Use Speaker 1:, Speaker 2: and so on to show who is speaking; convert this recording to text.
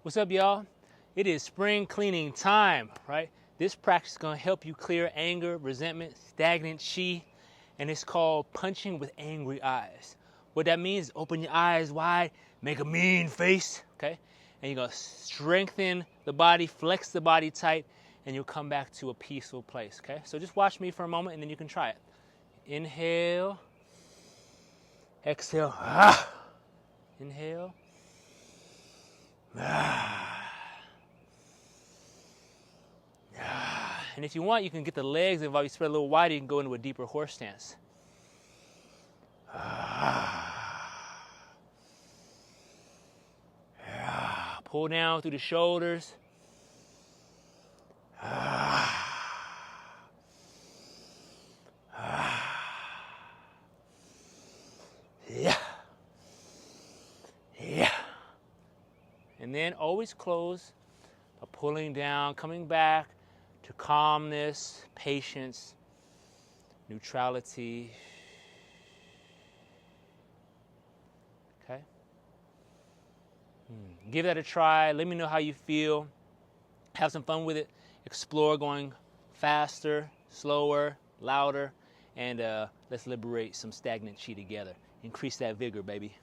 Speaker 1: What's up, y'all? It is spring cleaning time, right? This practice is gonna help you clear anger, resentment, stagnant chi, and it's called punching with angry eyes. What that means is open your eyes wide, make a mean face, okay? And you're gonna strengthen the body, flex the body tight, and you'll come back to a peaceful place, okay? So just watch me for a moment and then you can try it. Inhale, exhale, inhale, and if you want, you can get the legs, and while you spread a little wider, you can go into a deeper horse stance. Pull down through the shoulders. Yeah. Yeah. And then always close by pulling down, coming back to calmness, patience, neutrality. Okay? Give that a try. Let me know how you feel. Have some fun with it. Explore going faster, slower, louder, and let's liberate some stagnant chi together. Increase that vigor, baby.